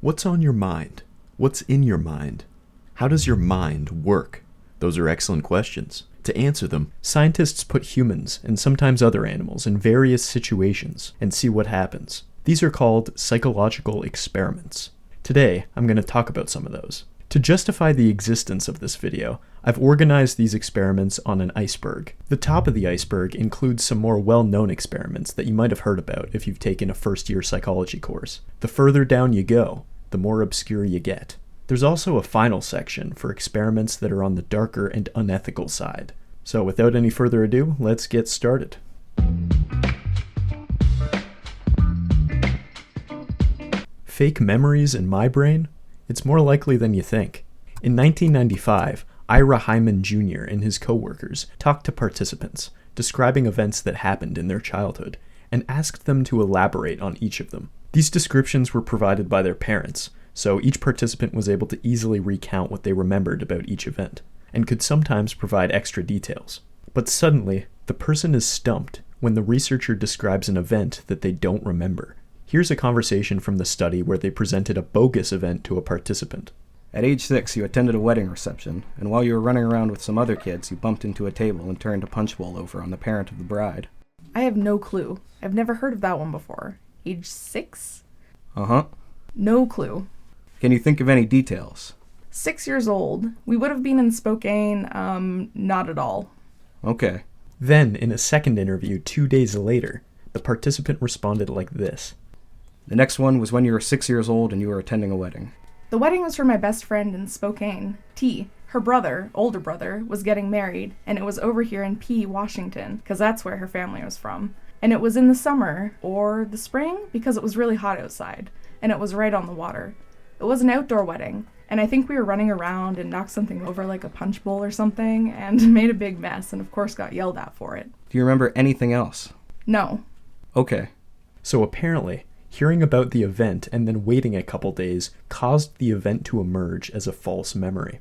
What's on your mind? What's in your mind? How does your mind work? Those are excellent questions. To answer them, scientists put humans, and sometimes other animals, in various situations and see what happens. These are called psychological experiments. Today, I'm going to talk about some of those. To justify the existence of this video, I've organized these experiments on an iceberg. The top of the iceberg includes some more well-known experiments that you might have heard about if you've taken a first-year psychology course. The further down you go, the more obscure you get. There's also a final section for experiments that are on the darker and unethical side. So without any further ado, let's get started. Fake memories in my brain? It's more likely than you think. In 1995, Ira Hyman Jr. and his co-workers talked to participants, describing events that happened in their childhood, and asked them to elaborate on each of them. These descriptions were provided by their parents, so each participant was able to easily recount what they remembered about each event, and could sometimes provide extra details. But suddenly, the person is stumped when the researcher describes an event that they don't remember. Here's a conversation from the study where they presented a bogus event to a participant. At age 6, you attended a wedding reception, and while you were running around with some other kids, you bumped into a table and turned a punch bowl over on the parent of the bride. I have no clue. I've never heard of that one before. Age 6? Uh-huh. No clue. Can you think of any details? 6 years old. We would have been in Spokane, not at all. Okay. Then, in a second interview 2 days later, the participant responded like this. The next one was when you were 6 years old and you were attending a wedding. The wedding was for my best friend in Spokane, T. Her brother, older brother, was getting married, and it was over here in P, Washington, because that's where her family was from. And it was in the summer, or the spring, because it was really hot outside, and it was right on the water. It was an outdoor wedding, and I think we were running around and knocked something over like a punch bowl or something, and made a big mess, and of course got yelled at for it. Do you remember anything else? No. Okay. So apparently, hearing about the event and then waiting a couple days caused the event to emerge as a false memory.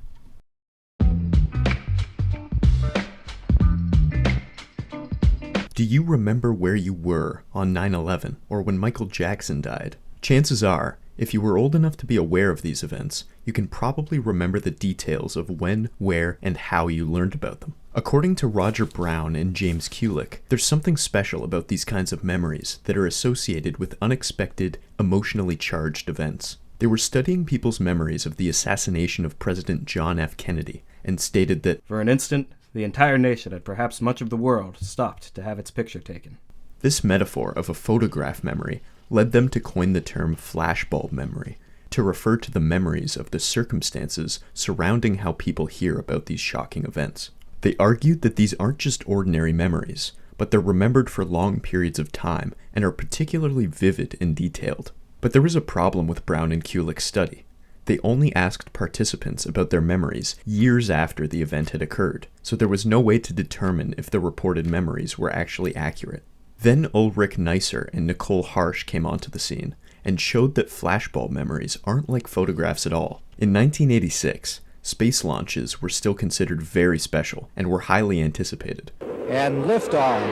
Do you remember where you were on 9/11 or when Michael Jackson died? Chances are, if you were old enough to be aware of these events, you can probably remember the details of when, where, and how you learned about them. According to Roger Brown and James Kulik, there's something special about these kinds of memories that are associated with unexpected, emotionally charged events. They were studying people's memories of the assassination of President John F. Kennedy and stated that, for an instant, the entire nation and perhaps much of the world stopped to have its picture taken. This metaphor of a photograph memory led them to coin the term flashbulb memory to refer to the memories of the circumstances surrounding how people hear about these shocking events. They argued that these aren't just ordinary memories, but they're remembered for long periods of time and are particularly vivid and detailed. But there was a problem with Brown and Kulik's study. They only asked participants about their memories years after the event had occurred, so there was no way to determine if the reported memories were actually accurate. Then Ulrich Neisser and Nicole Harsch came onto the scene and showed that flashbulb memories aren't like photographs at all. In 1986, space launches were still considered very special and were highly anticipated. And liftoff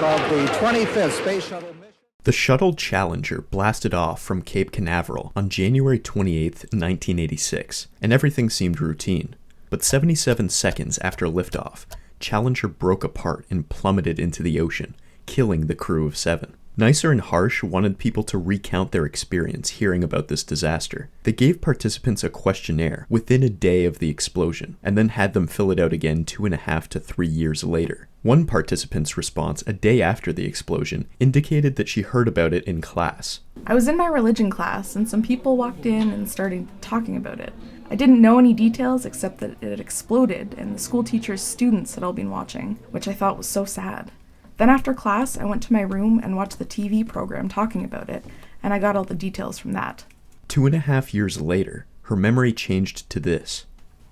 of the 25th Space Shuttle mission. The shuttle Challenger blasted off from Cape Canaveral on January 28, 1986, and everything seemed routine. But 77 seconds after liftoff, Challenger broke apart and plummeted into the ocean, killing the crew of 7. Neisser and Harsch wanted people to recount their experience hearing about this disaster. They gave participants a questionnaire within a day of the explosion, and then had them fill it out again 2.5 to 3 years later. One participant's response a day after the explosion indicated that she heard about it in class. I was in my religion class, and some people walked in and started talking about it. I didn't know any details except that it had exploded, and the school teacher's students had all been watching, which I thought was so sad. Then after class, I went to my room and watched the TV program talking about it, and I got all the details from that. 2.5 years later, her memory changed to this.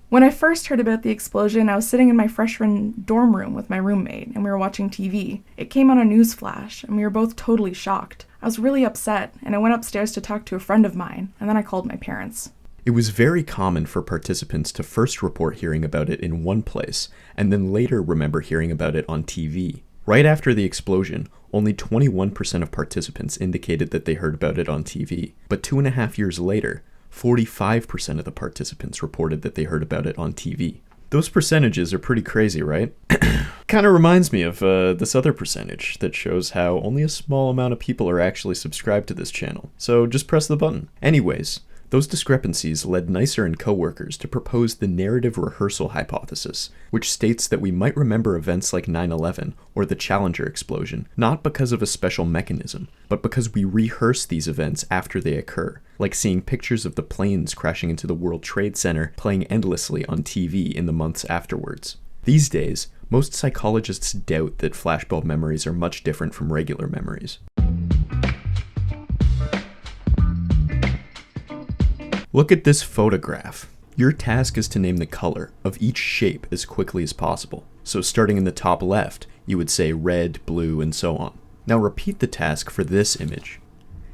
When I first heard about the explosion, I was sitting in my freshman dorm room with my roommate, and we were watching TV. It came on a news flash, and we were both totally shocked. I was really upset, and I went upstairs to talk to a friend of mine, and then I called my parents. It was very common for participants to first report hearing about it in one place, and then later remember hearing about it on TV. Right after the explosion, only 21% of participants indicated that they heard about it on TV, but 2.5 years later, 45% of the participants reported that they heard about it on TV. Those percentages are pretty crazy, right? Kind of reminds me of this other percentage that shows how only a small amount of people are actually subscribed to this channel. So just press the button. Anyways, those discrepancies led Neisser and coworkers to propose the narrative rehearsal hypothesis, which states that we might remember events like 9/11 or the Challenger explosion, not because of a special mechanism, but because we rehearse these events after they occur, like seeing pictures of the planes crashing into the World Trade Center playing endlessly on TV in the months afterwards. These days, most psychologists doubt that flashbulb memories are much different from regular memories. Look at this photograph. Your task is to name the color of each shape as quickly as possible. So starting in the top left, you would say red, blue, and so on. Now repeat the task for this image.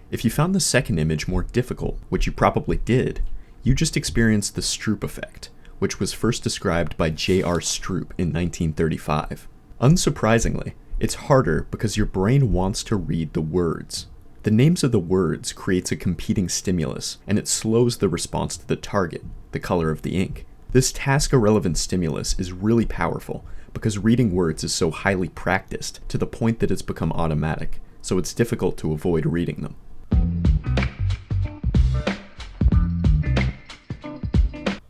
If you found the second image more difficult, which you probably did, you just experienced the Stroop Effect, which was first described by J.R. Stroop in 1935. Unsurprisingly, it's harder because your brain wants to read the words. The names of the words creates a competing stimulus, and it slows the response to the target, the color of the ink. This task-irrelevant stimulus is really powerful because reading words is so highly practiced to the point that it's become automatic, so it's difficult to avoid reading them.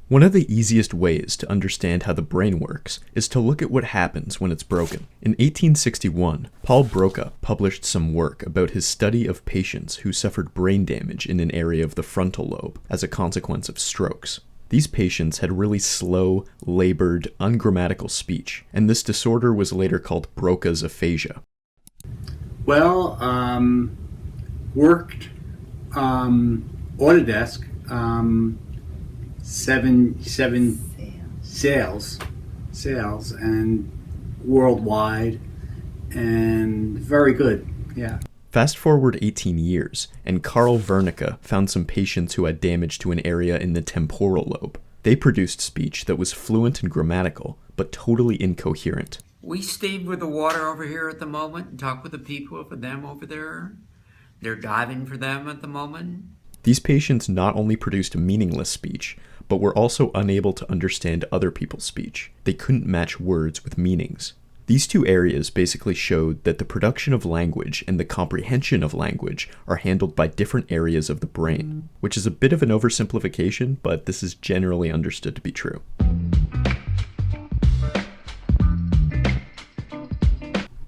One of the easiest ways to understand how the brain works is to look at what happens when it's broken. In 1861, Paul Brocka published some work about his study of patients who suffered brain damage in an area of the frontal lobe as a consequence of strokes. These patients had really slow, labored, ungrammatical speech, and this disorder was later called Brocka's aphasia. Well, worked Autodesk, seven sales and worldwide, and very good, yeah. Fast forward 18 years, and Carl Wernicke found some patients who had damage to an area in the temporal lobe. They produced speech that was fluent and grammatical, but totally incoherent. We stayed with the water over here at the moment and talk with the people for them over there. They're diving for them at the moment. These patients not only produced meaningless speech, but were also unable to understand other people's speech. They couldn't match words with meanings. These two areas basically showed that the production of language and the comprehension of language are handled by different areas of the brain, which is a bit of an oversimplification, but this is generally understood to be true.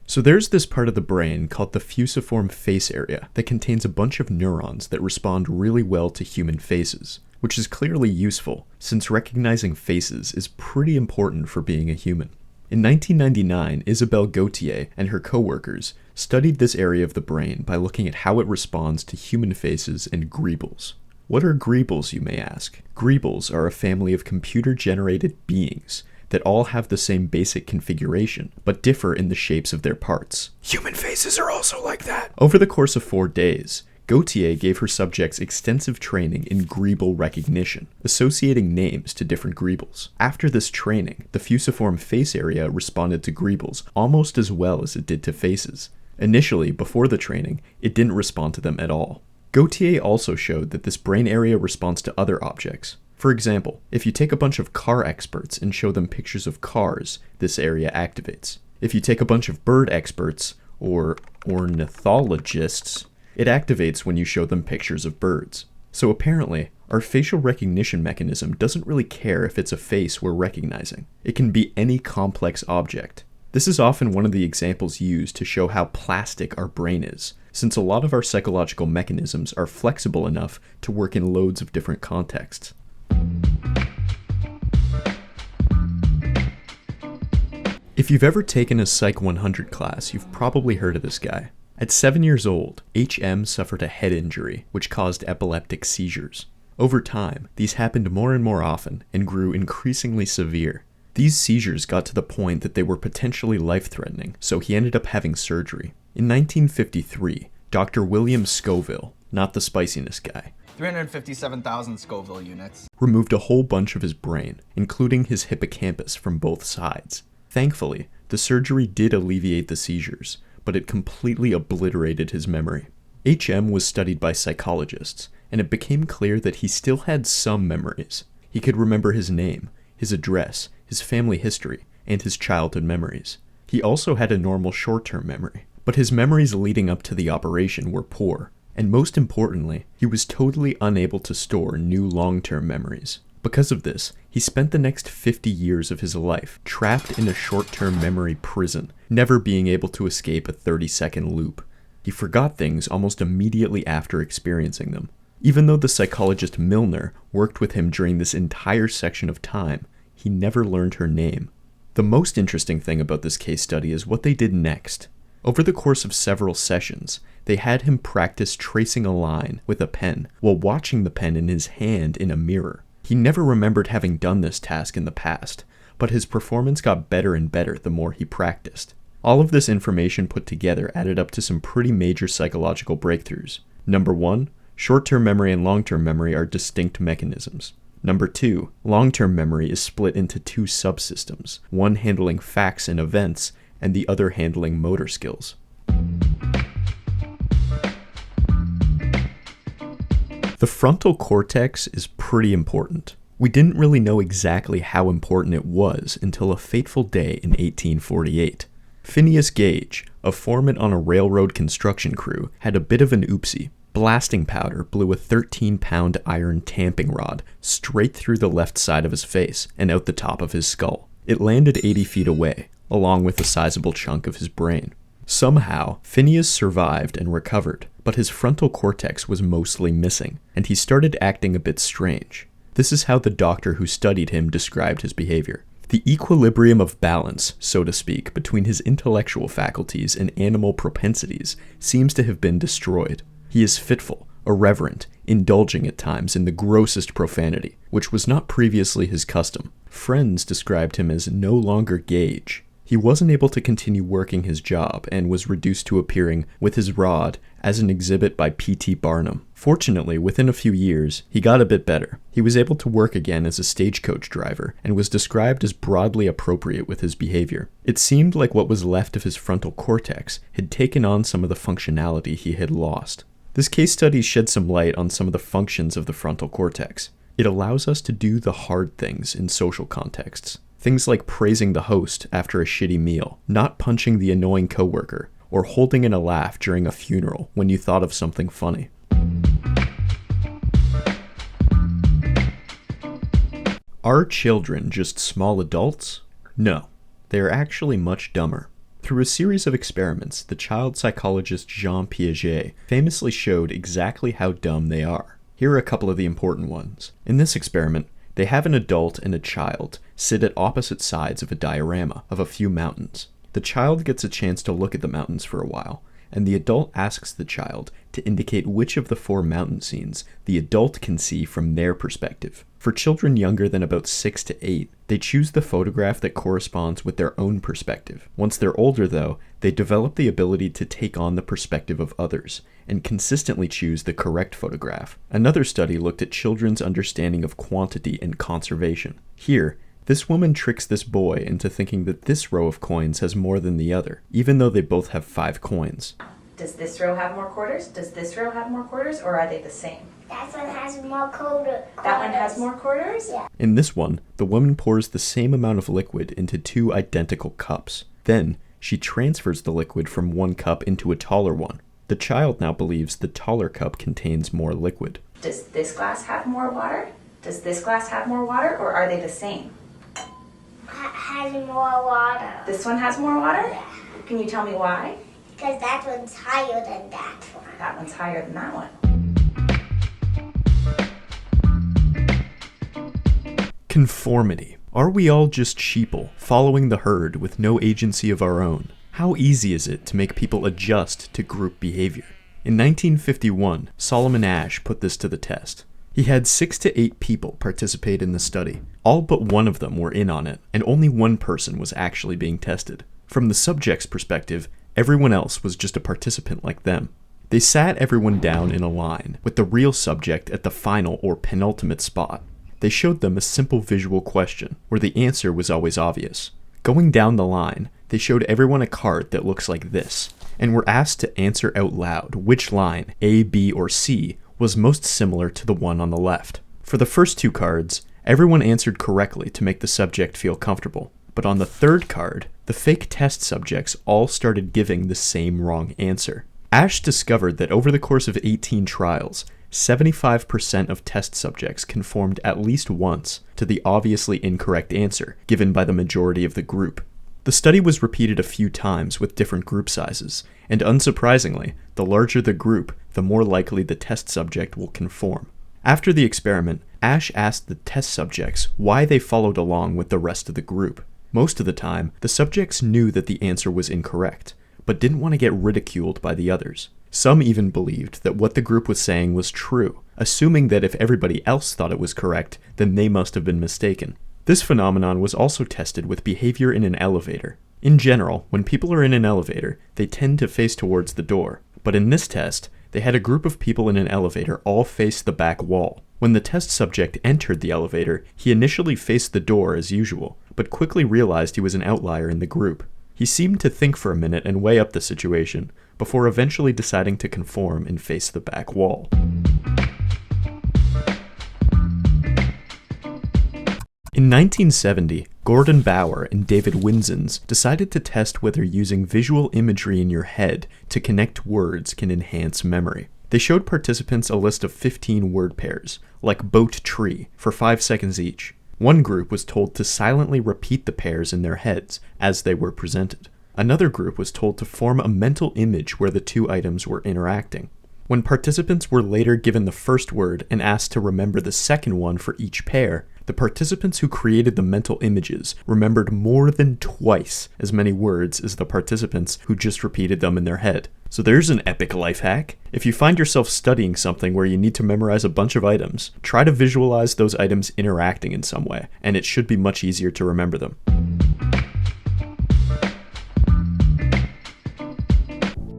So there's this part of the brain called the fusiform face area that contains a bunch of neurons that respond really well to human faces, which is clearly useful since recognizing faces is pretty important for being a human. In 1999, Isabelle Gauthier and her coworkers studied this area of the brain by looking at how it responds to human faces and Greebles. What are Greebles, you may ask? Greebles are a family of computer-generated beings that all have the same basic configuration, but differ in the shapes of their parts. Human faces are also like that! Over the course of 4 days, Gauthier gave her subjects extensive training in Greeble recognition, associating names to different Greebles. After this training, the fusiform face area responded to Greebles almost as well as it did to faces. Initially, before the training, it didn't respond to them at all. Gauthier also showed that this brain area responds to other objects. For example, if you take a bunch of car experts and show them pictures of cars, this area activates. If you take a bunch of bird experts, or ornithologists, it activates when you show them pictures of birds. So apparently, our facial recognition mechanism doesn't really care if it's a face we're recognizing. It can be any complex object. This is often one of the examples used to show how plastic our brain is, since a lot of our psychological mechanisms are flexible enough to work in loads of different contexts. If you've ever taken a Psych 100 class, you've probably heard of this guy. At 7 years old, HM suffered a head injury, which caused epileptic seizures. Over time, these happened more and more often and grew increasingly severe. These seizures got to the point that they were potentially life-threatening, so he ended up having surgery. In 1953, Dr. William Scoville, not the spiciness guy, 357,000 Scoville units, removed a whole bunch of his brain, including his hippocampus from both sides. Thankfully, the surgery did alleviate the seizures, but it completely obliterated his memory. HM was studied by psychologists, and it became clear that he still had some memories. He could remember his name, his address, his family history, and his childhood memories. He also had a normal short-term memory, but his memories leading up to the operation were poor, and most importantly, he was totally unable to store new long-term memories. Because of this, he spent the next 50 years of his life trapped in a short-term memory prison, never being able to escape a 30-second loop. He forgot things almost immediately after experiencing them. Even though the psychologist Milner worked with him during this entire section of time, he never learned her name. The most interesting thing about this case study is what they did next. Over the course of several sessions, they had him practice tracing a line with a pen while watching the pen in his hand in a mirror. He never remembered having done this task in the past, but his performance got better and better the more he practiced. All of this information put together added up to some pretty major psychological breakthroughs. Number 1, short-term memory and long-term memory are distinct mechanisms. Number 2, long-term memory is split into two subsystems, one handling facts and events, and the other handling motor skills. The frontal cortex is pretty important. We didn't really know exactly how important it was until a fateful day in 1848. Phineas Gage, a foreman on a railroad construction crew, had a bit of an oopsie. Blasting powder blew a 13-pound iron tamping rod straight through the left side of his face and out the top of his skull. It landed 80 feet away, along with a sizable chunk of his brain. Somehow, Phineas survived and recovered, but his frontal cortex was mostly missing, and he started acting a bit strange. This is how the doctor who studied him described his behavior. The equilibrium of balance, so to speak, between his intellectual faculties and animal propensities seems to have been destroyed. He is fitful, irreverent, indulging at times in the grossest profanity, which was not previously his custom. Friends described him as no longer Gage. He wasn't able to continue working his job and was reduced to appearing with his rod as an exhibit by P.T. Barnum. Fortunately, within a few years, he got a bit better. He was able to work again as a stagecoach driver and was described as broadly appropriate with his behavior. It seemed like what was left of his frontal cortex had taken on some of the functionality he had lost. This case study shed some light on some of the functions of the frontal cortex. It allows us to do the hard things in social contexts. Things like praising the host after a shitty meal, not punching the annoying coworker, or holding in a laugh during a funeral when you thought of something funny. Are children just small adults? No, they are actually much dumber. Through a series of experiments, the child psychologist Jean Piaget famously showed exactly how dumb they are. Here are a couple of the important ones. In this experiment, they have an adult and a child sit at opposite sides of a diorama of a few mountains. The child gets a chance to look at the mountains for a while, and the adult asks the child to indicate which of the 4 mountain scenes the adult can see from their perspective. For children younger than about 6 to 8, they choose the photograph that corresponds with their own perspective. Once they're older, though, they develop the ability to take on the perspective of others, and consistently choose the correct photograph. Another study looked at children's understanding of quantity and conservation. Here, this woman tricks this boy into thinking that this row of coins has more than the other, even though they both have 5 coins. Does this row have more quarters? Does this row have more quarters, or are they the same? That one has more quarters. That one has more quarters? Yeah. In this one, the woman pours the same amount of liquid into 2 identical cups. Then, she transfers the liquid from one cup into a taller one. The child now believes the taller cup contains more liquid. Does this glass have more water? Does this glass have more water, or are they the same? Has more water. This one has more water? Yeah. Can you tell me why? Because that one's higher than that one. That one's higher than that one. Conformity. Are we all just sheeple, following the herd with no agency of our own? How easy is it to make people adjust to group behavior? In 1951, Solomon Asch put this to the test. He had 6 to 8 people participate in the study. All but one of them were in on it, and only one person was actually being tested. From the subject's perspective, everyone else was just a participant like them. They sat everyone down in a line, with the real subject at the final or penultimate spot. They showed them a simple visual question, where the answer was always obvious. Going down the line, they showed everyone a card that looks like this, and were asked to answer out loud which line, A, B, or C, was most similar to the one on the left. For the first 2 cards, everyone answered correctly to make the subject feel comfortable, but on the third card, the fake test subjects all started giving the same wrong answer. Asch discovered that over the course of 18 trials, 75% of test subjects conformed at least once to the obviously incorrect answer given by the majority of the group. The study was repeated a few times with different group sizes, and unsurprisingly, the larger the group, the more likely the test subject will conform. After the experiment, Asch asked the test subjects why they followed along with the rest of the group. Most of the time, the subjects knew that the answer was incorrect, but didn't want to get ridiculed by the others. Some even believed that what the group was saying was true, assuming that if everybody else thought it was correct, then they must have been mistaken. This phenomenon was also tested with behavior in an elevator. In general, when people are in an elevator, they tend to face towards the door, but in this test, they had a group of people in an elevator all face the back wall. When the test subject entered the elevator, he initially faced the door as usual, but quickly realized he was an outlier in the group. He seemed to think for a minute and weigh up the situation, before eventually deciding to conform and face the back wall. In 1970, Gordon Bauer and David Winzens decided to test whether using visual imagery in your head to connect words can enhance memory. They showed participants a list of 15 word pairs, like boat tree, for 5 seconds each. One group was told to silently repeat the pairs in their heads as they were presented. Another group was told to form a mental image where the 2 items were interacting. When participants were later given the first word and asked to remember the second one for each pair, the participants who created the mental images remembered more than twice as many words as the participants who just repeated them in their head. So there's an epic life hack. If you find yourself studying something where you need to memorize a bunch of items, try to visualize those items interacting in some way, and it should be much easier to remember them.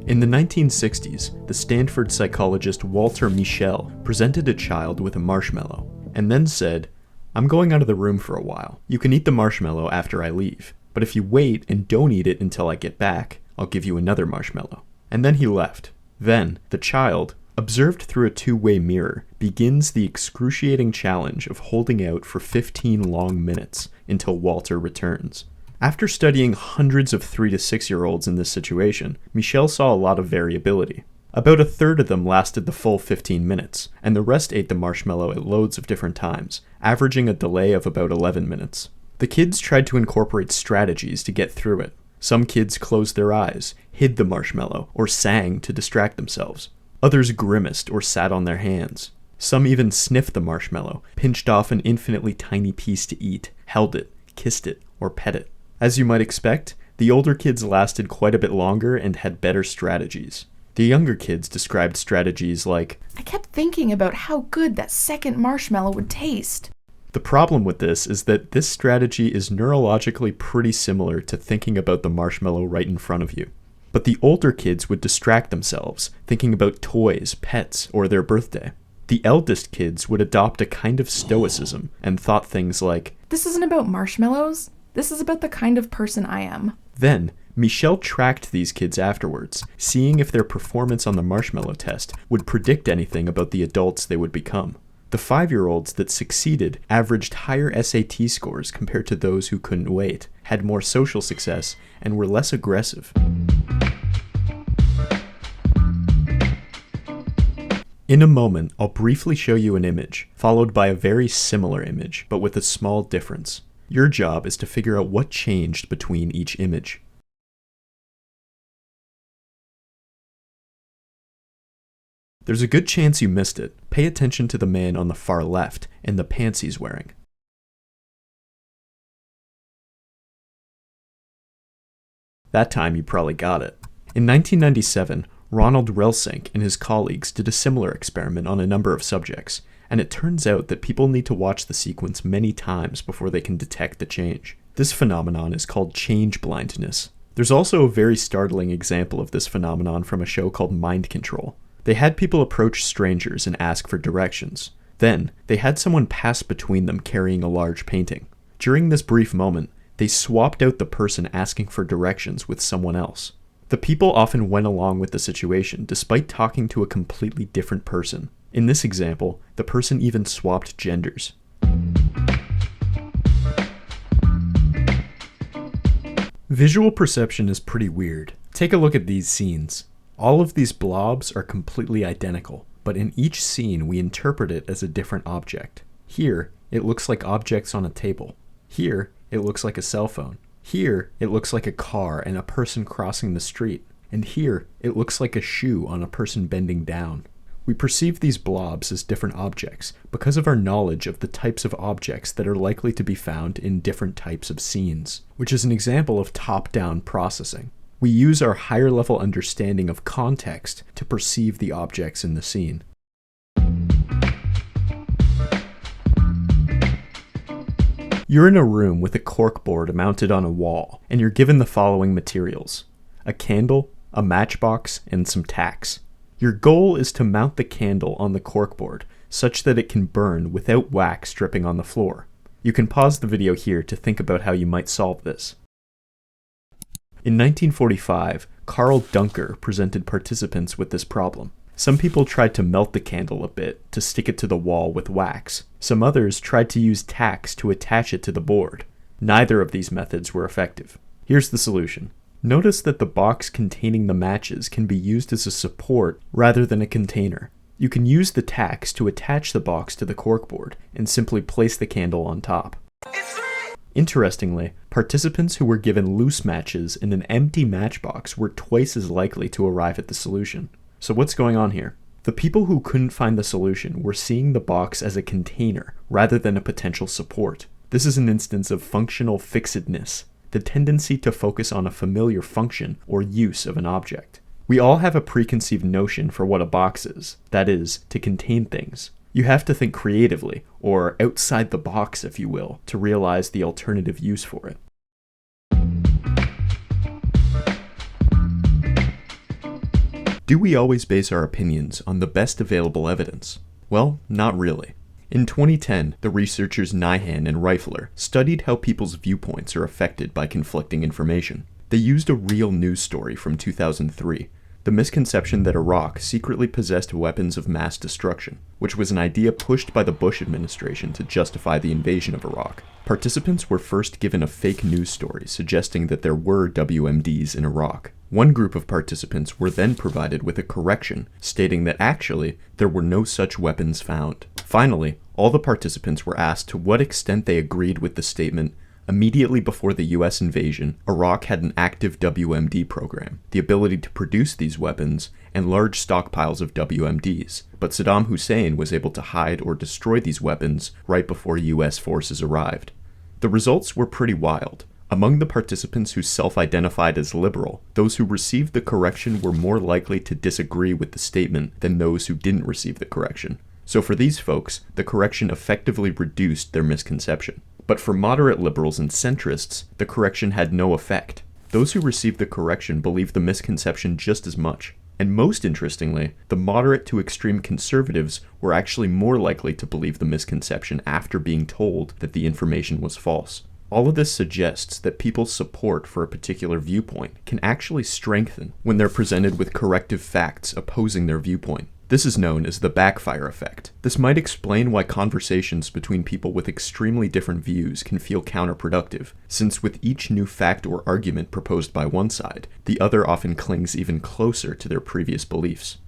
In the 1960s, the Stanford psychologist Walter Mischel presented a child with a marshmallow, and then said, "I'm going out of the room for a while. You can eat the marshmallow after I leave, but if you wait and don't eat it until I get back, I'll give you another marshmallow." And then he left. Then, the child, observed through a 2-way mirror, begins the excruciating challenge of holding out for 15 long minutes until Walter returns. After studying hundreds of 3 to 6-year-olds in this situation, Mischel saw a lot of variability. About a third of them lasted the full 15 minutes, and the rest ate the marshmallow at loads of different times, averaging a delay of about 11 minutes. The kids tried to incorporate strategies to get through it. Some kids closed their eyes, hid the marshmallow, or sang to distract themselves. Others grimaced or sat on their hands. Some even sniffed the marshmallow, pinched off an infinitely tiny piece to eat, held it, kissed it, or pet it. As you might expect, the older kids lasted quite a bit longer and had better strategies. The younger kids described strategies like, "I kept thinking about how good that second marshmallow would taste." The problem with this is that this strategy is neurologically pretty similar to thinking about the marshmallow right in front of you. But the older kids would distract themselves, thinking about toys, pets, or their birthday. The eldest kids would adopt a kind of stoicism and thought things like, "This isn't about marshmallows. This is about the kind of person I am." Then, Mischel tracked these kids afterwards, seeing if their performance on the marshmallow test would predict anything about the adults they would become. The 5-year-olds that succeeded averaged higher SAT scores compared to those who couldn't wait, had more social success, and were less aggressive. In a moment, I'll briefly show you an image, followed by a very similar image, but with a small difference. Your job is to figure out what changed between each image. There's a good chance you missed it. Pay attention to the man on the far left and the pants he's wearing. That time you probably got it. In 1997, Ronald Relsink and his colleagues did a similar experiment on a number of subjects, and it turns out that people need to watch the sequence many times before they can detect the change. This phenomenon is called change blindness. There's also a very startling example of this phenomenon from a show called Mind Control. They had people approach strangers and ask for directions. Then, they had someone pass between them carrying a large painting. During this brief moment, They swapped out the person asking for directions with someone else. The people often went along with the situation despite talking to a completely different person. In this example, the person even swapped genders. Visual perception is pretty weird. Take a look at these scenes. All of these blobs are completely identical, but in each scene we interpret it as a different object. Here, it looks like objects on a table. Here, it looks like a cell phone. Here, it looks like a car and a person crossing the street. And here, it looks like a shoe on a person bending down. We perceive these blobs as different objects because of our knowledge of the types of objects that are likely to be found in different types of scenes, which is an example of top-down processing. We use our higher-level understanding of context to perceive the objects in the scene. You're in a room with a corkboard mounted on a wall, and you're given the following materials: a candle, a matchbox, and some tacks. Your goal is to mount the candle on the corkboard such that it can burn without wax dripping on the floor. You can pause the video here to think about how you might solve this. In 1945, Carl Duncker presented participants with this problem. Some people tried to melt the candle a bit to stick it to the wall with wax. Some others tried to use tacks to attach it to the board. Neither of these methods were effective. Here's the solution. Notice that the box containing the matches can be used as a support rather than a container. You can use the tacks to attach the box to the corkboard and simply place the candle on top. Interestingly, participants who were given loose matches in an empty matchbox were twice as likely to arrive at the solution. So what's going on here? The people who couldn't find the solution were seeing the box as a container rather than a potential support. This is an instance of functional fixedness, the tendency to focus on a familiar function or use of an object. We all have a preconceived notion for what a box is, that is, to contain things. You have to think creatively, or outside the box if you will, to realize the alternative use for it. Do we always base our opinions on the best available evidence? Well, not really. In 2010, the researchers Nyhan and Reifler studied how people's viewpoints are affected by conflicting information. They used a real news story from 2003, the misconception that Iraq secretly possessed weapons of mass destruction, which was an idea pushed by the Bush administration to justify the invasion of Iraq. Participants were first given a fake news story suggesting that there were WMDs in Iraq. One group of participants were then provided with a correction stating that actually there were no such weapons found. Finally, all the participants were asked to what extent they agreed with the statement, immediately before the US invasion, Iraq had an active WMD program, the ability to produce these weapons, and large stockpiles of WMDs, but Saddam Hussein was able to hide or destroy these weapons right before US forces arrived. The results were pretty wild. Among the participants who self-identified as liberal, those who received the correction were more likely to disagree with the statement than those who didn't receive the correction. So for these folks, the correction effectively reduced their misconception. But for moderate liberals and centrists, the correction had no effect. Those who received the correction believed the misconception just as much. And most interestingly, the moderate to extreme conservatives were actually more likely to believe the misconception after being told that the information was false. All of this suggests that people's support for a particular viewpoint can actually strengthen when they're presented with corrective facts opposing their viewpoint. This is known as the Backfire Effect. This might explain why conversations between people with extremely different views can feel counterproductive, since with each new fact or argument proposed by one side, the other often clings even closer to their previous beliefs.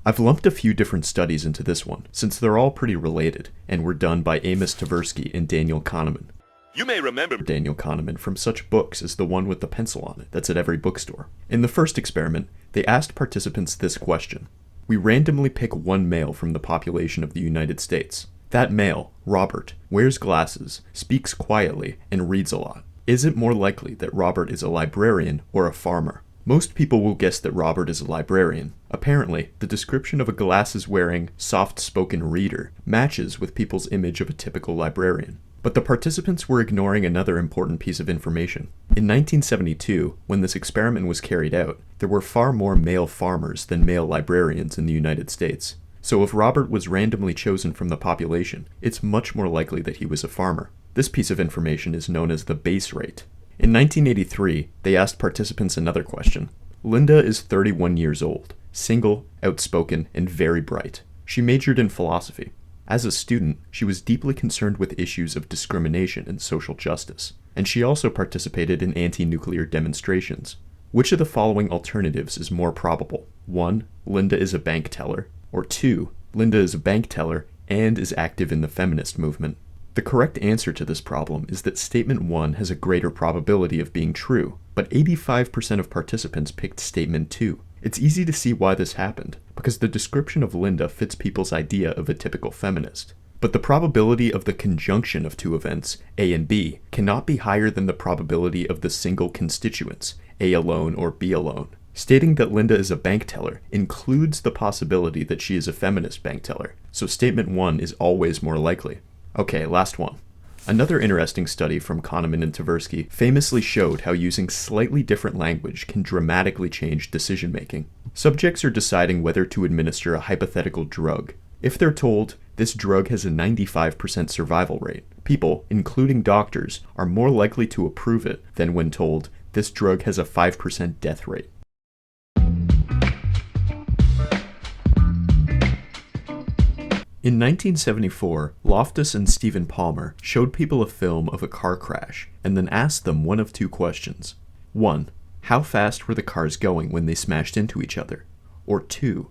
I've lumped a few different studies into this one, since they're all pretty related, and were done by Amos Tversky and Daniel Kahneman. You may remember Daniel Kahneman from such books as the one with the pencil on it that's at every bookstore. In the first experiment, they asked participants this question. We randomly pick one male from the population of the United States. That male, Robert, wears glasses, speaks quietly, and reads a lot. Is it more likely that Robert is a librarian or a farmer? Most people will guess that Robert is a librarian. Apparently, the description of a glasses-wearing, soft-spoken reader matches with people's image of a typical librarian. But the participants were ignoring another important piece of information. In 1972, when this experiment was carried out, there were far more male farmers than male librarians in the United States. So if Robert was randomly chosen from the population, it's much more likely that he was a farmer. This piece of information is known as the base rate. In 1983, they asked participants another question. Linda is 31 years old, single, outspoken, and very bright. She majored in philosophy. As a student, she was deeply concerned with issues of discrimination and social justice, and she also participated in anti-nuclear demonstrations. Which of the following alternatives is more probable? 1. Linda is a bank teller, or 2. Linda is a bank teller and is active in the feminist movement. The correct answer to this problem is that statement 1 has a greater probability of being true, but 85% of participants picked statement 2. It's easy to see why this happened, because the description of Linda fits people's idea of a typical feminist. But the probability of the conjunction of two events, A and B, cannot be higher than the probability of the single constituents, A alone or B alone. Stating that Linda is a bank teller includes the possibility that she is a feminist bank teller, so statement 1 is always more likely. Okay, last one. Another interesting study from Kahneman and Tversky famously showed how using slightly different language can dramatically change decision-making. Subjects are deciding whether to administer a hypothetical drug. If they're told, this drug has a 95% survival rate, people, including doctors, are more likely to approve it than when told, this drug has a 5% death rate. In 1974, Loftus and Stephen Palmer showed people a film of a car crash and then asked them one of two questions. 1. How fast were the cars going when they smashed into each other? Or 2.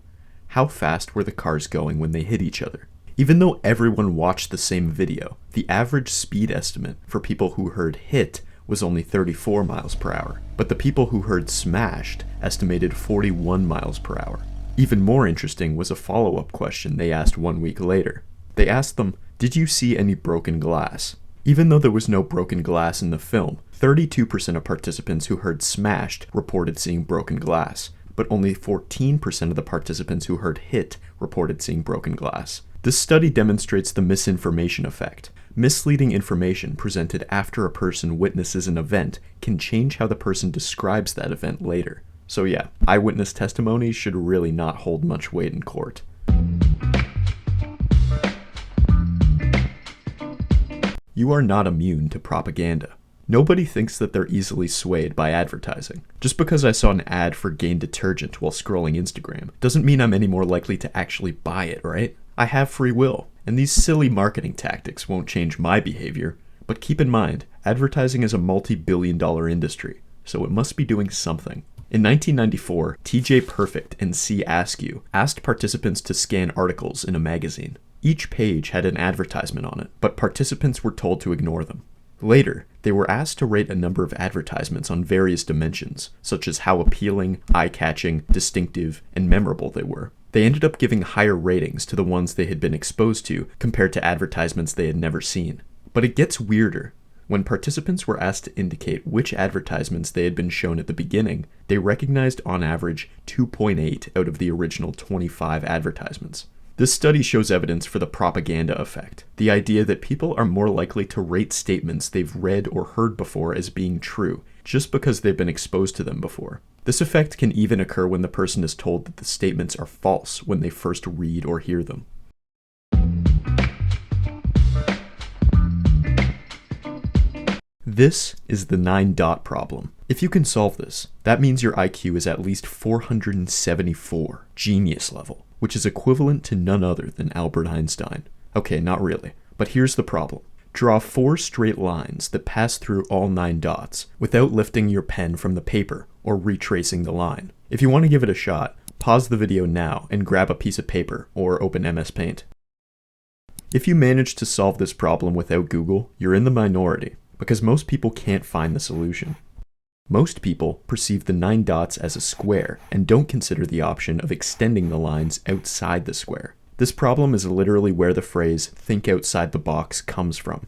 How fast were the cars going when they hit each other? Even though everyone watched the same video, the average speed estimate for people who heard hit was only 34 miles per hour, but the people who heard smashed estimated 41 miles per hour. Even more interesting was a follow-up question they asked 1 week later. They asked them, did you see any broken glass? Even though there was no broken glass in the film, 32% of participants who heard smashed reported seeing broken glass, but only 14% of the participants who heard hit reported seeing broken glass. This study demonstrates the misinformation effect. Misleading information presented after a person witnesses an event can change how the person describes that event later. So yeah, eyewitness testimony should really not hold much weight in court. You are not immune to propaganda. Nobody thinks that they're easily swayed by advertising. Just because I saw an ad for Gain detergent while scrolling Instagram doesn't mean I'm any more likely to actually buy it, right? I have free will, and these silly marketing tactics won't change my behavior. But keep in mind, advertising is a multi-billion-dollar industry, so it must be doing something. In 1994, TJ Perfect and C. Askew asked participants to scan articles in a magazine. Each page had an advertisement on it, but participants were told to ignore them. Later, they were asked to rate a number of advertisements on various dimensions, such as how appealing, eye-catching, distinctive, and memorable they were. They ended up giving higher ratings to the ones they had been exposed to compared to advertisements they had never seen. But it gets weirder. When participants were asked to indicate which advertisements they had been shown at the beginning, they recognized on average 2.8 out of the original 25 advertisements. This study shows evidence for the propaganda effect, the idea that people are more likely to rate statements they've read or heard before as being true, just because they've been exposed to them before. This effect can even occur when the person is told that the statements are false when they first read or hear them. This is the 9-dot problem. If you can solve this, that means your IQ is at least 474, genius level, which is equivalent to none other than Albert Einstein. Okay, not really, but here's the problem. Draw 4 straight lines that pass through all 9 dots without lifting your pen from the paper or retracing the line. If you want to give it a shot, pause the video now and grab a piece of paper or open MS Paint. If you manage to solve this problem without Google, you're in the minority, because most people can't find the solution. Most people perceive the 9 dots as a square and don't consider the option of extending the lines outside the square. This problem is literally where the phrase "think outside the box" comes from.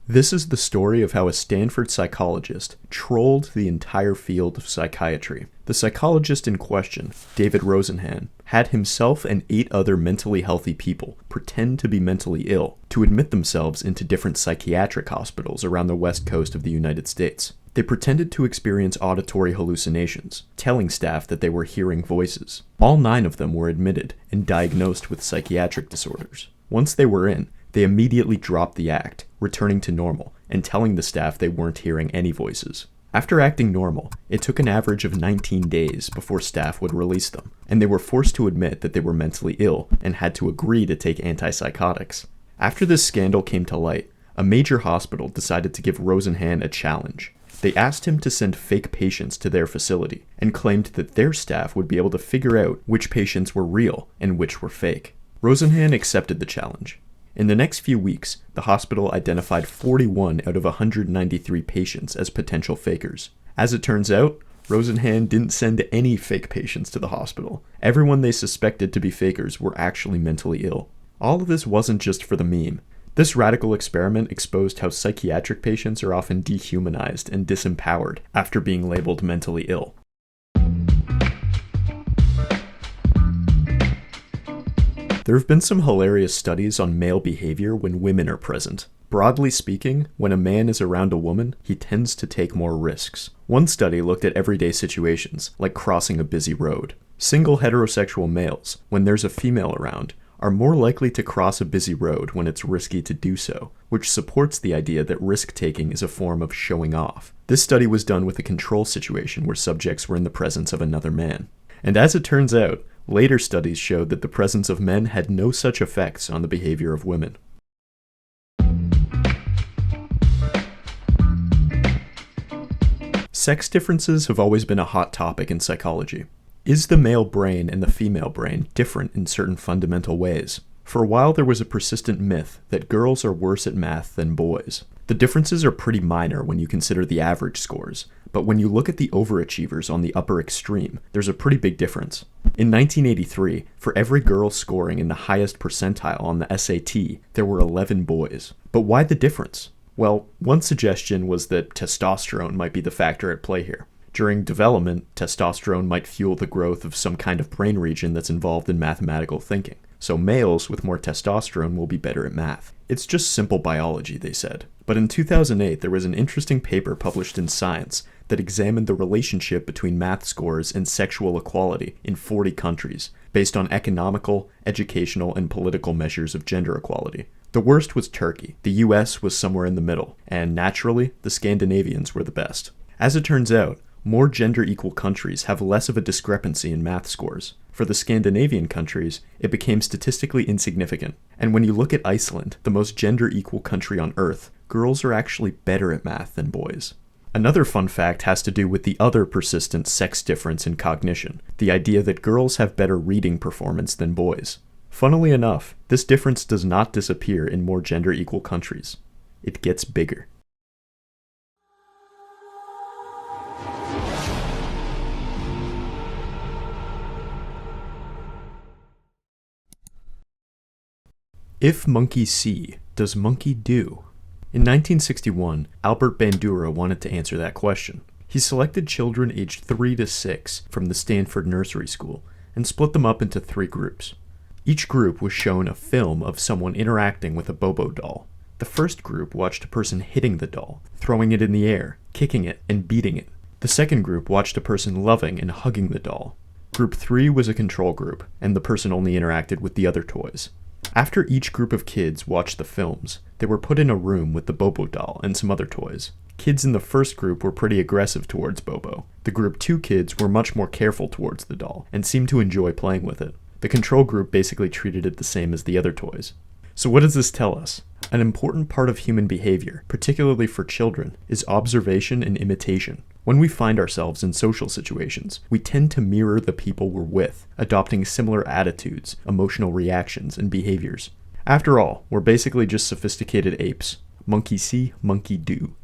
This is the story of how a Stanford psychologist trolled the entire field of psychiatry. The psychologist in question, David Rosenhan, had himself and 8 other mentally healthy people pretend to be mentally ill to admit themselves into different psychiatric hospitals around the west coast of the United States. They pretended to experience auditory hallucinations, telling staff that they were hearing voices. All 9 of them were admitted and diagnosed with psychiatric disorders. Once they were in, they immediately dropped the act, returning to normal and telling the staff they weren't hearing any voices. After acting normal, it took an average of 19 days before staff would release them, and they were forced to admit that they were mentally ill and had to agree to take antipsychotics. After this scandal came to light, a major hospital decided to give Rosenhan a challenge. They asked him to send fake patients to their facility and claimed that their staff would be able to figure out which patients were real and which were fake. Rosenhan accepted the challenge. In the next few weeks, the hospital identified 41 out of 193 patients as potential fakers. As it turns out, Rosenhan didn't send any fake patients to the hospital. Everyone they suspected to be fakers were actually mentally ill. All of this wasn't just for the meme. This radical experiment exposed how psychiatric patients are often dehumanized and disempowered after being labeled mentally ill. There have been some hilarious studies on male behavior when women are present. Broadly speaking, when a man is around a woman, he tends to take more risks. One study looked at everyday situations, like crossing a busy road. Single heterosexual males, when there's a female around, are more likely to cross a busy road when it's risky to do so, which supports the idea that risk-taking is a form of showing off. This study was done with a control situation where subjects were in the presence of another man. And as it turns out, later studies showed that the presence of men had no such effects on the behavior of women. Sex differences have always been a hot topic in psychology. Is the male brain and the female brain different in certain fundamental ways? For a while there was a persistent myth that girls are worse at math than boys. The differences are pretty minor when you consider the average scores, but when you look at the overachievers on the upper extreme, there's a pretty big difference. In 1983, for every girl scoring in the highest percentile on the SAT, there were 11 boys. But why the difference? Well, one suggestion was that testosterone might be the factor at play here. During development, testosterone might fuel the growth of some kind of brain region that's involved in mathematical thinking. So males with more testosterone will be better at math. It's just simple biology, they said. But in 2008, there was an interesting paper published in Science that examined the relationship between math scores and sexual equality in 40 countries, based on economical, educational, and political measures of gender equality. The worst was Turkey. The US was somewhere in the middle, and naturally, the Scandinavians were the best. As it turns out, more gender-equal countries have less of a discrepancy in math scores. For the Scandinavian countries, it became statistically insignificant. And when you look at Iceland, the most gender-equal country on Earth, girls are actually better at math than boys. Another fun fact has to do with the other persistent sex difference in cognition, the idea that girls have better reading performance than boys. Funnily enough, this difference does not disappear in more gender-equal countries. It gets bigger. If monkey see, does monkey do? In 1961, Albert Bandura wanted to answer that question. He selected children aged 3 to 6 from the Stanford Nursery School and split them up into 3 groups. Each group was shown a film of someone interacting with a Bobo doll. The first group watched a person hitting the doll, throwing it in the air, kicking it, and beating it. The second group watched a person loving and hugging the doll. Group 3 was a control group, and the person only interacted with the other toys. After each group of kids watched the films, they were put in a room with the Bobo doll and some other toys. Kids in the first group were pretty aggressive towards Bobo. The group 2 kids were much more careful towards the doll and seemed to enjoy playing with it. The control group basically treated it the same as the other toys. So what does this tell us? An important part of human behavior, particularly for children, is observation and imitation. When we find ourselves in social situations, we tend to mirror the people we're with, adopting similar attitudes, emotional reactions, and behaviors. After all, we're basically just sophisticated apes. Monkey see, monkey do.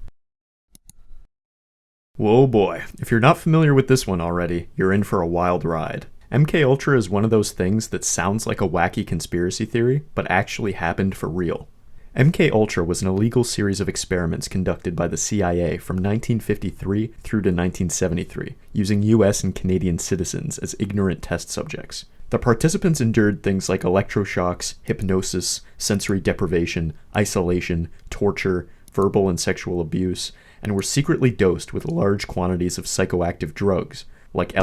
Whoa boy, if you're not familiar with this one already, you're in for a wild ride. MKUltra is one of those things that sounds like a wacky conspiracy theory, but actually happened for real. MKUltra was an illegal series of experiments conducted by the CIA from 1953 through to 1973, using US and Canadian citizens as ignorant test subjects. The participants endured things like electroshocks, hypnosis, sensory deprivation, isolation, torture, verbal and sexual abuse, and were secretly dosed with large quantities of psychoactive drugs like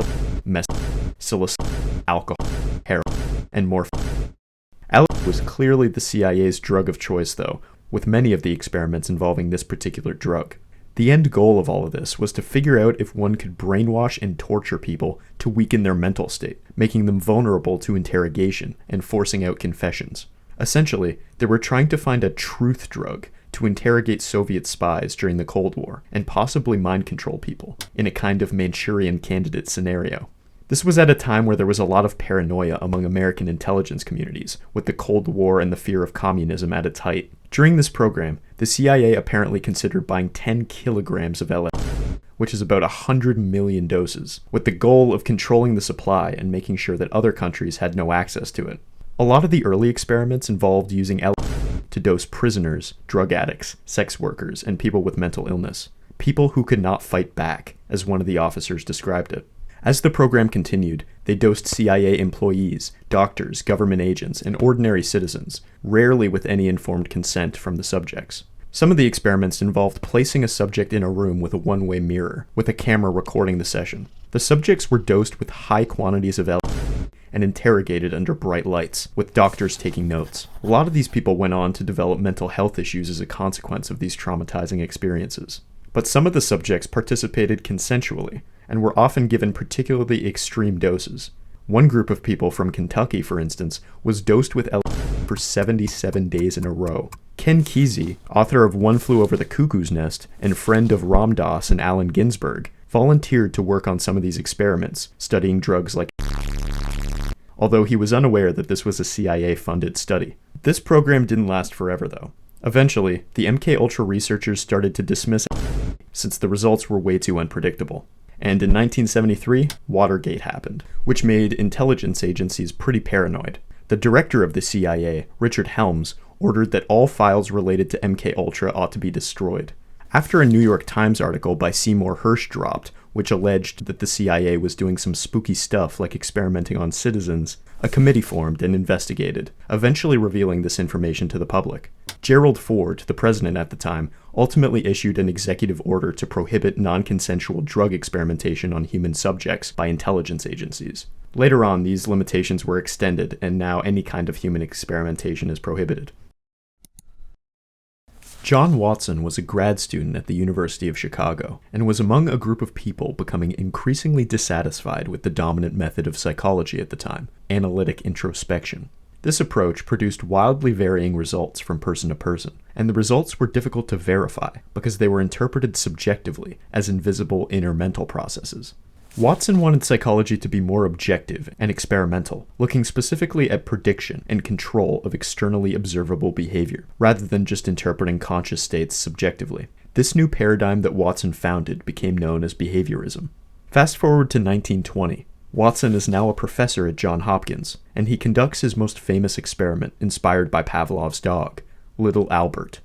psilocybin, alcohol, heroin, and morphine. LSD was clearly the CIA's drug of choice, though, with many of the experiments involving this particular drug. The end goal of all of this was to figure out if one could brainwash and torture people to weaken their mental state, making them vulnerable to interrogation and forcing out confessions. Essentially, they were trying to find a truth drug to interrogate Soviet spies during the Cold War and possibly mind control people in a kind of Manchurian Candidate scenario. This was at a time where there was a lot of paranoia among American intelligence communities, with the Cold War and the fear of communism at its height. During this program, the CIA apparently considered buying 10 kilograms of LSD, which is about 100 million doses, with the goal of controlling the supply and making sure that other countries had no access to it. A lot of the early experiments involved using LSD to dose prisoners, drug addicts, sex workers, and people with mental illness. People who could not fight back, as one of the officers described it. As the program continued, they dosed CIA employees, doctors, government agents, and ordinary citizens, rarely with any informed consent from the subjects. Some of the experiments involved placing a subject in a room with a one-way mirror, with a camera recording the session. The subjects were dosed with high quantities of LSD and interrogated under bright lights, with doctors taking notes. A lot of these people went on to develop mental health issues as a consequence of these traumatizing experiences. But some of the subjects participated consensually, and were often given particularly extreme doses. One group of people from Kentucky, for instance, was dosed with LSD for 77 days in a row. Ken Kesey, author of One Flew Over the Cuckoo's Nest and friend of Ram Dass and Allen Ginsberg, volunteered to work on some of these experiments, studying drugs like although he was unaware that this was a CIA-funded study. This program didn't last forever, though. Eventually, the MKUltra researchers started to dismiss since the results were way too unpredictable. And in 1973, Watergate happened, which made intelligence agencies pretty paranoid. The director of the CIA, Richard Helms, ordered that all files related to MKUltra ought to be destroyed. After a New York Times article by Seymour Hersh dropped, which alleged that the CIA was doing some spooky stuff like experimenting on citizens, a committee formed and investigated, eventually revealing this information to the public. Gerald Ford, the president at the time, ultimately issued an executive order to prohibit non-consensual drug experimentation on human subjects by intelligence agencies. Later on, these limitations were extended, and now any kind of human experimentation is prohibited. John Watson was a grad student at the University of Chicago, and was among a group of people becoming increasingly dissatisfied with the dominant method of psychology at the time, analytic introspection. This approach produced wildly varying results from person to person, and the results were difficult to verify because they were interpreted subjectively as invisible inner mental processes. Watson wanted psychology to be more objective and experimental, looking specifically at prediction and control of externally observable behavior, rather than just interpreting conscious states subjectively. This new paradigm that Watson founded became known as behaviorism. Fast forward to 1920. Watson is now a professor at Johns Hopkins, and he conducts his most famous experiment inspired by Pavlov's dog, Little Albert.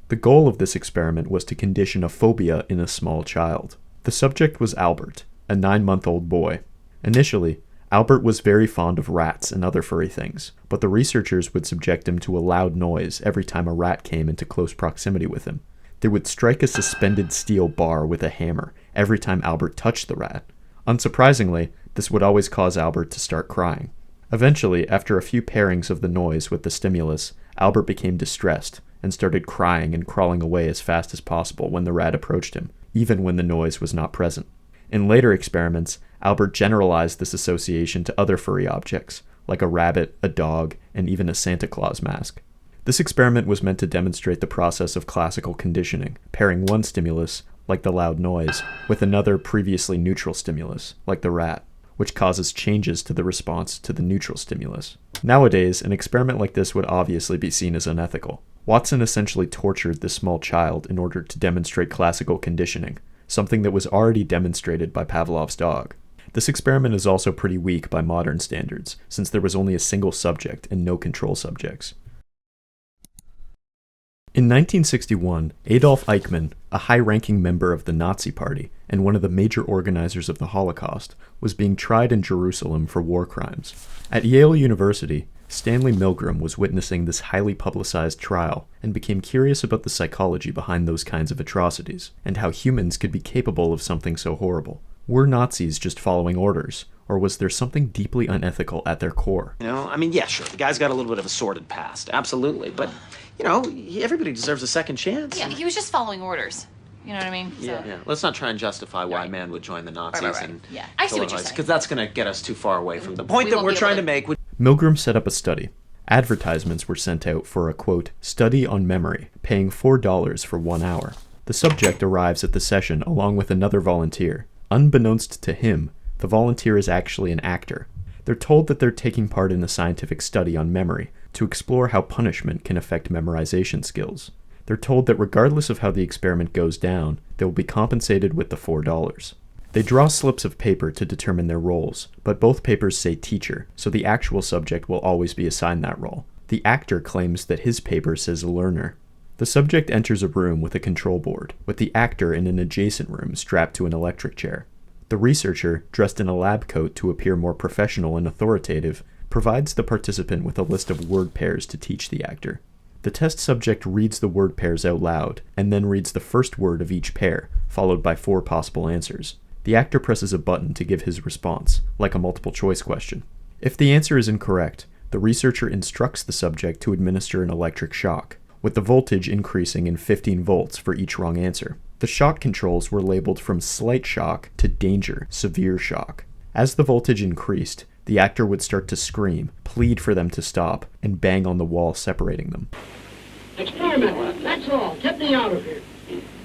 The goal of this experiment was to condition a phobia in a small child. The subject was Albert, a 9-month-old boy. Initially, Albert was very fond of rats and other furry things, but the researchers would subject him to a loud noise every time a rat came into close proximity with him. They would strike a suspended steel bar with a hammer every time Albert touched the rat. Unsurprisingly, this would always cause Albert to start crying. Eventually, after a few pairings of the noise with the stimulus, Albert became distressed and started crying and crawling away as fast as possible when the rat approached him, even when the noise was not present. In later experiments, Albert generalized this association to other furry objects, like a rabbit, a dog, and even a Santa Claus mask. This experiment was meant to demonstrate the process of classical conditioning, pairing one stimulus, like the loud noise, with another previously neutral stimulus, like the rat, which causes changes to the response to the neutral stimulus. Nowadays, an experiment like this would obviously be seen as unethical. Watson essentially tortured this small child in order to demonstrate classical conditioning, something that was already demonstrated by Pavlov's dog. This experiment is also pretty weak by modern standards, since there was only a single subject and no control subjects. In 1961, Adolf Eichmann, a high-ranking member of the Nazi Party and one of the major organizers of the Holocaust, was being tried in Jerusalem for war crimes. At Yale University, Stanley Milgram was witnessing this highly publicized trial and became curious about the psychology behind those kinds of atrocities, and how humans could be capable of something so horrible. Were Nazis just following orders, or was there something deeply unethical at their core? Yeah, sure, the guy's got a little bit of a sordid past, absolutely, but, everybody deserves a second chance. Yeah, he was just following orders. You know what I mean? Yeah. Let's not try and justify why a man would join the Nazis and yeah. I see what you're saying. because that's going to get us too far away from the point that we're trying to make. Milgram set up a study. Advertisements were sent out for a, quote, study on memory, paying $4 for 1 hour. The subject arrives at the session along with another volunteer. Unbeknownst to him, the volunteer is actually an actor. They're told that they're taking part in a scientific study on memory to explore how punishment can affect memorization skills. They're told that regardless of how the experiment goes down, they will be compensated with the $4. They draw slips of paper to determine their roles, but both papers say teacher, so the actual subject will always be assigned that role. The actor claims that his paper says learner. The subject enters a room with a control board, with the actor in an adjacent room strapped to an electric chair. The researcher, dressed in a lab coat to appear more professional and authoritative, provides the participant with a list of word pairs to teach the actor. The test subject reads the word pairs out loud, and then reads the first word of each pair, followed by 4 possible answers. The actor presses a button to give his response, like a multiple choice question. If the answer is incorrect, the researcher instructs the subject to administer an electric shock, with the voltage increasing in 15 volts for each wrong answer. The shock controls were labeled from slight shock to danger, severe shock. As the voltage increased, the actor would start to scream, plead for them to stop, and bang on the wall separating them. Experiment, that's all. Get me out of here.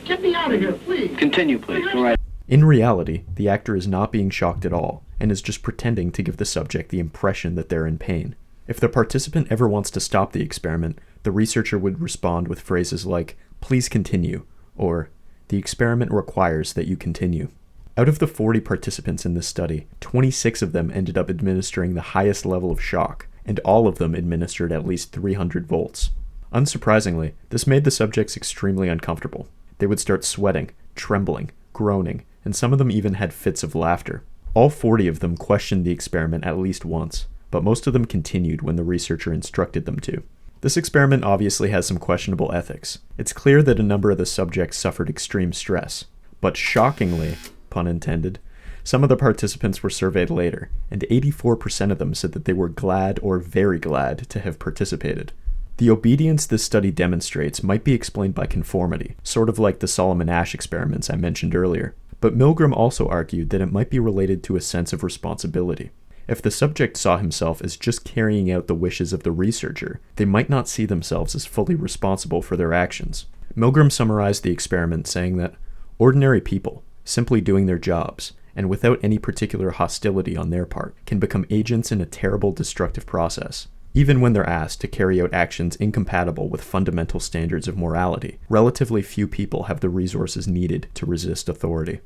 Get me out of here, please. Continue, please. Go right. In reality, the actor is not being shocked at all, and is just pretending to give the subject the impression that they're in pain. If the participant ever wants to stop the experiment, the researcher would respond with phrases like, please continue, or, the experiment requires that you continue. Out of the 40 participants in this study, 26 of them ended up administering the highest level of shock, and all of them administered at least 300 volts. Unsurprisingly, this made the subjects extremely uncomfortable. They would start sweating, trembling, groaning, and some of them even had fits of laughter. All 40 of them questioned the experiment at least once, but most of them continued when the researcher instructed them to. This experiment obviously has some questionable ethics. It's clear that a number of the subjects suffered extreme stress, but shockingly, pun intended, some of the participants were surveyed later, and 84% of them said that they were glad or very glad to have participated. The obedience this study demonstrates might be explained by conformity, sort of like the Solomon Asch experiments I mentioned earlier, but Milgram also argued that it might be related to a sense of responsibility. If the subject saw himself as just carrying out the wishes of the researcher, they might not see themselves as fully responsible for their actions. Milgram summarized the experiment saying that ordinary people, simply doing their jobs, and without any particular hostility on their part, can become agents in a terrible destructive process. Even when they're asked to carry out actions incompatible with fundamental standards of morality, relatively few people have the resources needed to resist authority.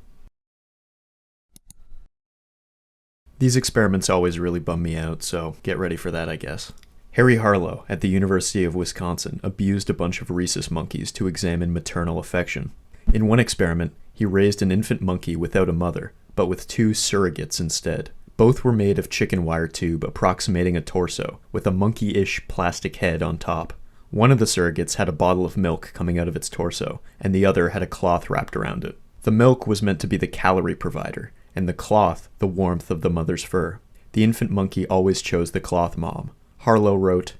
These experiments always really bum me out, so get ready for that, I guess. Harry Harlow at the University of Wisconsin abused a bunch of rhesus monkeys to examine maternal affection. In one experiment, he raised an infant monkey without a mother, but with 2 surrogates instead. Both were made of chicken wire tube approximating a torso, with a monkey-ish plastic head on top. One of the surrogates had a bottle of milk coming out of its torso, and the other had a cloth wrapped around it. The milk was meant to be the calorie provider, and the cloth the warmth of the mother's fur. The infant monkey always chose the cloth mom. Harlow wrote,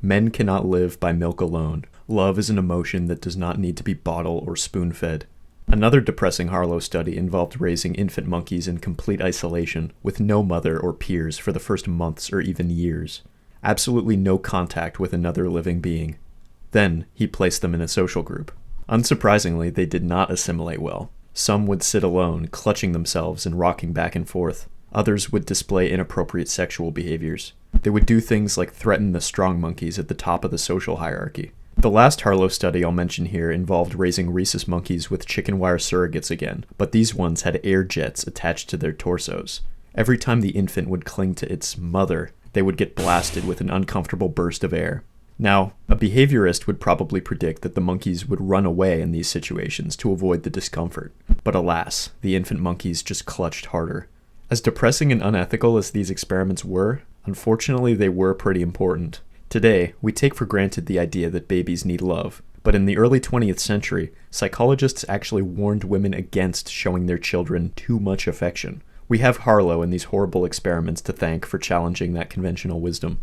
"Men cannot live by milk alone. Love is an emotion that does not need to be bottle or spoon-fed." Another depressing Harlow study involved raising infant monkeys in complete isolation, with no mother or peers for the first months or even years. Absolutely no contact with another living being. Then, he placed them in a social group. Unsurprisingly, they did not assimilate well. Some would sit alone, clutching themselves and rocking back and forth. Others would display inappropriate sexual behaviors. They would do things like threaten the strong monkeys at the top of the social hierarchy. The last Harlow study I'll mention here involved raising rhesus monkeys with chicken wire surrogates again, but these ones had air jets attached to their torsos. Every time the infant would cling to its mother, they would get blasted with an uncomfortable burst of air. Now, a behaviorist would probably predict that the monkeys would run away in these situations to avoid the discomfort. But alas, the infant monkeys just clutched harder. As depressing and unethical as these experiments were, Unfortunately, they were pretty important. Today, we take for granted the idea that babies need love, but in the early 20th century, psychologists actually warned women against showing their children too much affection. We have Harlow and these horrible experiments to thank for challenging that conventional wisdom.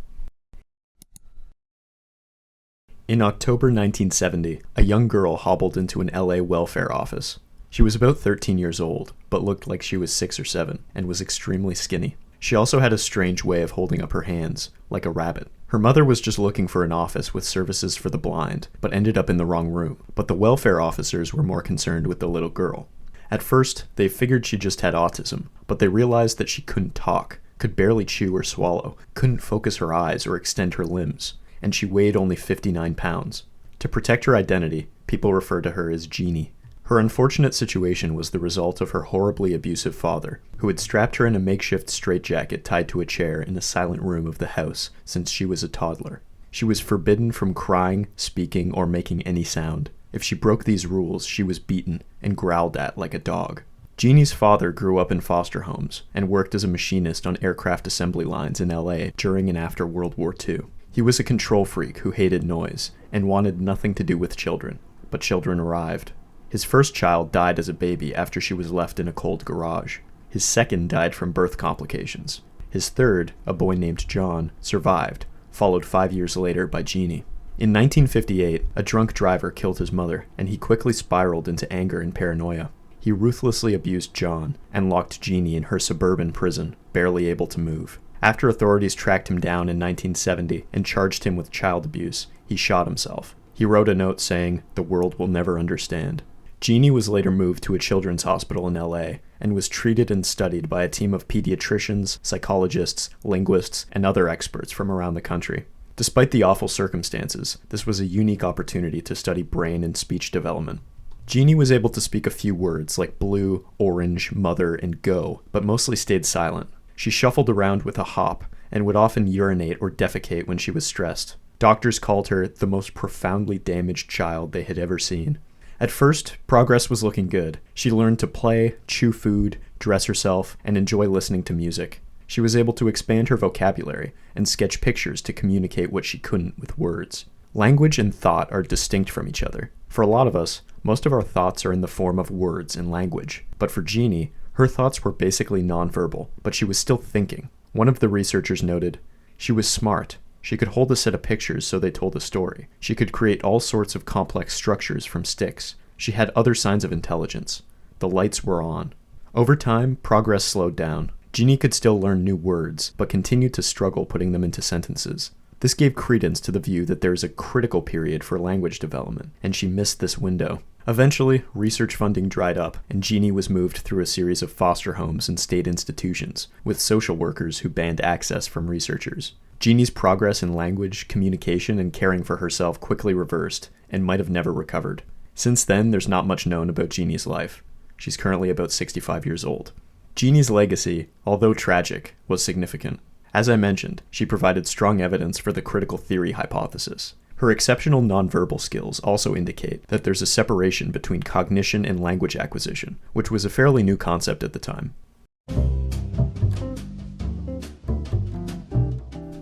In October 1970, a young girl hobbled into an LA welfare office. She was about 13 years old, but looked like she was 6 or 7, and was extremely skinny. She also had a strange way of holding up her hands, like a rabbit. Her mother was just looking for an office with services for the blind, but ended up in the wrong room. But the welfare officers were more concerned with the little girl. At first, they figured she just had autism, but they realized that she couldn't talk, could barely chew or swallow, couldn't focus her eyes or extend her limbs, and she weighed only 59 pounds. To protect her identity, people refer to her as Genie. Her unfortunate situation was the result of her horribly abusive father, who had strapped her in a makeshift straitjacket tied to a chair in a silent room of the house since she was a toddler. She was forbidden from crying, speaking, or making any sound. If she broke these rules, she was beaten and growled at like a dog. Genie's father grew up in foster homes and worked as a machinist on aircraft assembly lines in LA during and after World War II. He was a control freak who hated noise and wanted nothing to do with children, but children arrived. His first child died as a baby after she was left in a cold garage. His second died from birth complications. His third, a boy named John, survived, followed 5 years later by Genie. In 1958, a drunk driver killed his mother, and he quickly spiraled into anger and paranoia. He ruthlessly abused John and locked Genie in her suburban prison, barely able to move. After authorities tracked him down in 1970 and charged him with child abuse, he shot himself. He wrote a note saying, "The world will never understand." Genie was later moved to a children's hospital in LA and was treated and studied by a team of pediatricians, psychologists, linguists, and other experts from around the country. Despite the awful circumstances, this was a unique opportunity to study brain and speech development. Genie was able to speak a few words like blue, orange, mother, and go, but mostly stayed silent. She shuffled around with a hop and would often urinate or defecate when she was stressed. Doctors called her the most profoundly damaged child they had ever seen. At first, progress was looking good. She learned to play, chew food, dress herself, and enjoy listening to music. She was able to expand her vocabulary and sketch pictures to communicate what she couldn't with words. Language and thought are distinct from each other. For a lot of us, most of our thoughts are in the form of words and language. But for Genie, her thoughts were basically nonverbal, but she was still thinking. One of the researchers noted, "She was smart. She could hold a set of pictures so they told a story. She could create all sorts of complex structures from sticks. She had other signs of intelligence. The lights were on." Over time, progress slowed down. Genie could still learn new words, but continued to struggle putting them into sentences. This gave credence to the view that there is a critical period for language development, and she missed this window. Eventually, research funding dried up, and Genie was moved through a series of foster homes and state institutions, with social workers who banned access from researchers. Genie's progress in language, communication, and caring for herself quickly reversed, and might have never recovered. Since then, there's not much known about Genie's life. She's currently about 65 years old. Genie's legacy, although tragic, was significant. As I mentioned, she provided strong evidence for the critical theory hypothesis. Her exceptional nonverbal skills also indicate that there's a separation between cognition and language acquisition, which was a fairly new concept at the time.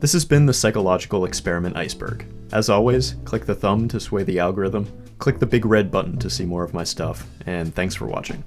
This has been the Psychological Experiment Iceberg. As always, click the thumb to sway the algorithm, click the big red button to see more of my stuff, and thanks for watching.